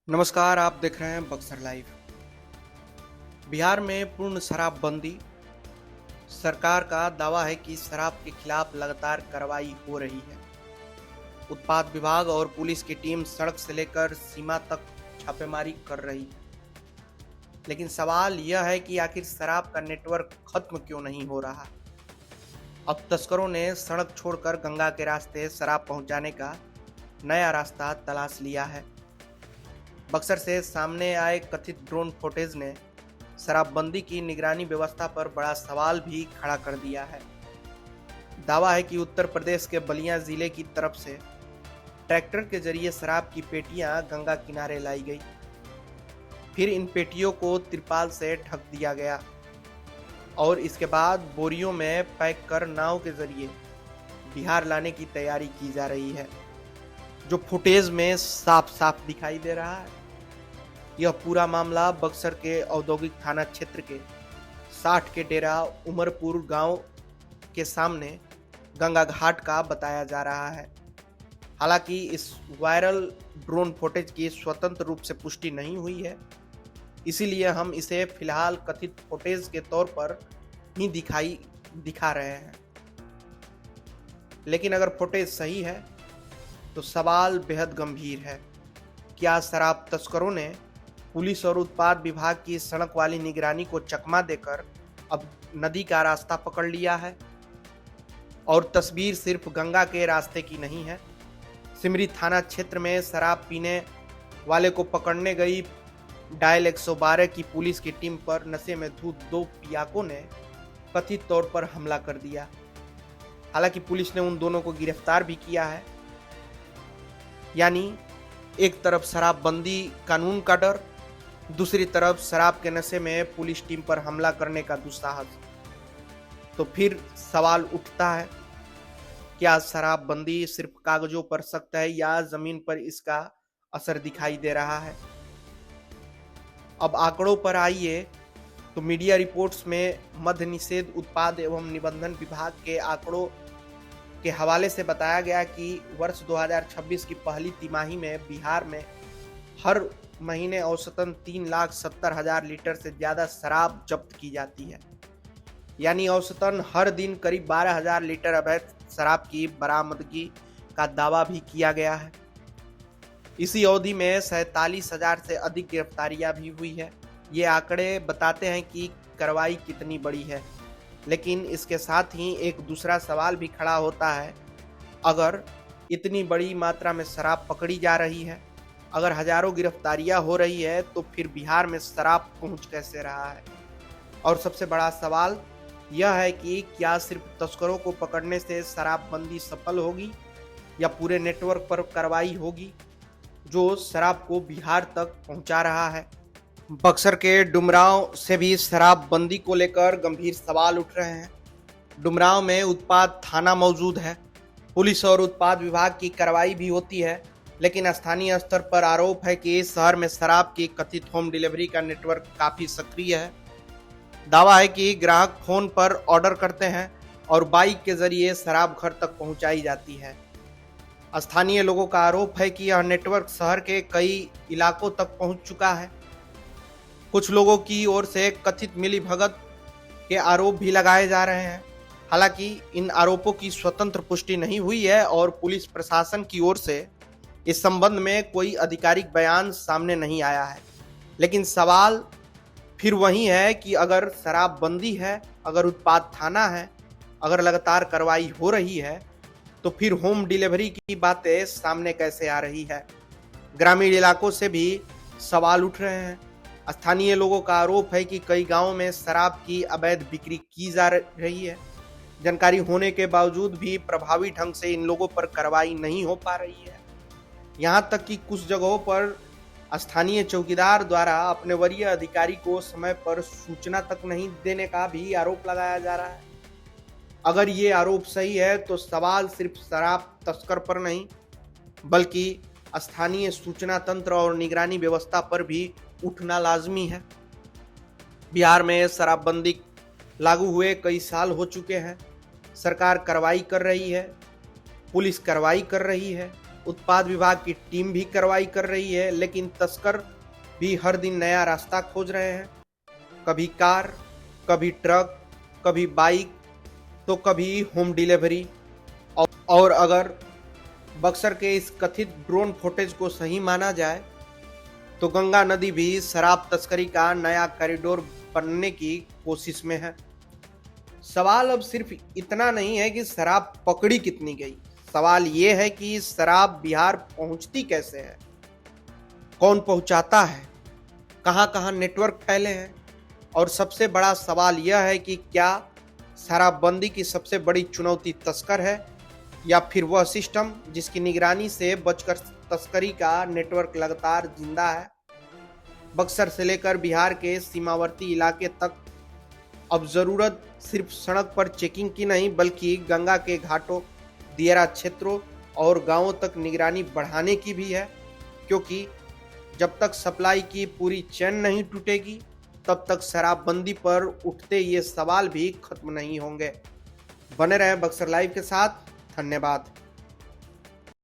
नमस्कार, आप देख रहे हैं बक्सर लाइव। बिहार में पूर्ण शराबबंदी। सरकार का दावा है कि शराब के खिलाफ लगातार कार्रवाई हो रही है। उत्पाद विभाग और पुलिस की टीम सड़क से लेकर सीमा तक छापेमारी कर रही है। लेकिन सवाल यह है कि आखिर शराब का नेटवर्क खत्म क्यों नहीं हो रहा। अब तस्करों ने सड़क छोड़कर गंगा के रास्ते शराब पहुंचाने का नया रास्ता तलाश लिया है। बक्सर से सामने आए कथित ड्रोन फुटेज ने शराबबंदी की निगरानी व्यवस्था पर बड़ा सवाल भी खड़ा कर दिया है। दावा है कि उत्तर प्रदेश के बलिया जिले की तरफ से ट्रैक्टर के जरिए शराब की पेटियां गंगा किनारे लाई गई। फिर इन पेटियों को तिरपाल से ढक दिया गया और इसके बाद बोरियों में पैक कर नाव के जरिए बिहार लाने की तैयारी की जा रही है। जो फुटेज में साफ साफ दिखाई दे रहा है, यह पूरा मामला बक्सर के औद्योगिक थाना क्षेत्र के 60 के डेरा उमरपुर गांव के सामने गंगा घाट का बताया जा रहा है। हालांकि इस वायरल ड्रोन फुटेज की स्वतंत्र रूप से पुष्टि नहीं हुई है, इसीलिए हम इसे फिलहाल कथित फुटेज के तौर पर ही दिखा रहे हैं। लेकिन अगर फुटेज सही है तो सवाल बेहद गंभीर है। क्या शराब तस्करों ने पुलिस और उत्पाद विभाग की सड़क वाली निगरानी को चकमा देकर अब नदी का रास्ता पकड़ लिया है? और तस्वीर सिर्फ गंगा के रास्ते की नहीं है। सिमरी थाना क्षेत्र में शराब पीने वाले को पकड़ने गई डायल 112 की पुलिस की टीम पर नशे में धुत 2 पियाकों ने कथित तौर पर हमला कर दिया। हालांकि पुलिस ने उन दोनों को गिरफ्तार भी किया है। यानी एक तरफ शराबबंदी कानून का डर, दूसरी तरफ शराब के नशे में पुलिस टीम पर हमला करने का दुस्साहस। तो फिर सवाल उठता है, क्या शराबबंदी सिर्फ कागजों पर सख्त है या जमीन पर इसका असर दिखाई दे रहा है? अब आंकड़ों पर आइए तो मीडिया रिपोर्ट्स में मद्य निषेध उत्पाद एवं निबंधन विभाग के आंकड़ों के हवाले से बताया गया कि वर्ष 2026 की पहली तिमाही में बिहार में हर महीने औसतन 3,70,000 लीटर से ज़्यादा शराब जब्त की जाती है। यानी औसतन हर दिन करीब 12,000 लीटर अवैध शराब की बरामदगी का दावा भी किया गया है। इसी अवधि में 47,000 से अधिक गिरफ्तारियां भी हुई है। ये आंकड़े बताते हैं कि कार्रवाई कितनी बड़ी है। लेकिन इसके साथ ही एक दूसरा सवाल भी खड़ा होता है, अगर इतनी बड़ी मात्रा में शराब पकड़ी जा रही है, अगर हजारों गिरफ्तारियां हो रही है, तो फिर बिहार में शराब पहुंच कैसे रहा है? और सबसे बड़ा सवाल यह है कि क्या सिर्फ तस्करों को पकड़ने से शराबबंदी सफल होगी या पूरे नेटवर्क पर कार्रवाई होगी जो शराब को बिहार तक पहुंचा रहा है? बक्सर के डुमरांव से भी शराबबंदी को लेकर गंभीर सवाल उठ रहे हैं। डुमरांव में उत्पाद थाना मौजूद है, पुलिस और उत्पाद विभाग की कार्रवाई भी होती है, लेकिन स्थानीय स्तर पर आरोप है कि इस शहर में शराब की कथित होम डिलीवरी का नेटवर्क काफी सक्रिय है। दावा है कि ग्राहक फोन पर ऑर्डर करते हैं और बाइक के जरिए शराब घर तक पहुंचाई जाती है। स्थानीय लोगों का आरोप है कि यह नेटवर्क शहर के कई इलाकों तक पहुंच चुका है। कुछ लोगों की ओर से कथित मिलीभगत के आरोप भी लगाए जा रहे हैं। हालांकि इन आरोपों की स्वतंत्र पुष्टि नहीं हुई है और पुलिस प्रशासन की ओर से इस संबंध में कोई आधिकारिक बयान सामने नहीं आया है। लेकिन सवाल फिर वही है कि अगर शराबबंदी है, अगर उत्पाद थाना है, अगर लगातार कार्रवाई हो रही है, तो फिर होम डिलीवरी की बातें सामने कैसे आ रही है? ग्रामीण इलाकों से भी सवाल उठ रहे हैं। स्थानीय लोगों का आरोप है कि कई गांवों में शराब की अवैध बिक्री की जा रही है। जानकारी होने के बावजूद भी प्रभावी ढंग से इन लोगों पर कार्रवाई नहीं हो पा रही है। यहां तक कि कुछ जगहों पर स्थानीय चौकीदार द्वारा अपने वरीय अधिकारी को समय पर सूचना तक नहीं देने का भी आरोप लगाया जा रहा है। अगर ये आरोप सही है तो सवाल सिर्फ शराब तस्कर पर नहीं, बल्कि स्थानीय सूचना तंत्र और निगरानी व्यवस्था पर भी उठना लाजमी है। बिहार में शराबबंदी लागू हुए कई साल हो चुके हैं। सरकार कार्रवाई कर रही है, पुलिस कार्रवाई कर रही है, उत्पाद विभाग की टीम भी कार्रवाई कर रही है, लेकिन तस्कर भी हर दिन नया रास्ता खोज रहे हैं। कभी कार, कभी ट्रक, कभी बाइक, तो कभी होम डिलीवरी। और अगर बक्सर के इस कथित ड्रोन फुटेज को सही माना जाए तो गंगा नदी भी शराब तस्करी का नया कॉरिडोर बनने की कोशिश में है। सवाल अब सिर्फ इतना नहीं है कि शराब पकड़ी कितनी गई, सवाल ये है कि शराब बिहार पहुंचती कैसे है, कौन पहुंचाता है, कहां कहां नेटवर्क फैले हैं, और सबसे बड़ा सवाल यह है कि क्या शराबबंदी की सबसे बड़ी चुनौती तस्कर है या फिर वह सिस्टम जिसकी निगरानी से बचकर तस्करी का नेटवर्क लगातार जिंदा है। बक्सर से लेकर बिहार के सीमावर्ती इलाके तक अब जरूरत सिर्फ सड़क पर चेकिंग की नहीं, बल्कि गंगा के घाटों, दियारा क्षेत्रों और गांवों तक निगरानी बढ़ाने की भी है, क्योंकि जब तक सप्लाई की पूरी चेन नहीं टूटेगी तब तक शराबबंदी पर उठते ये सवाल भी खत्म नहीं होंगे। बने रहें बक्सर लाइव के साथ। धन्यवाद।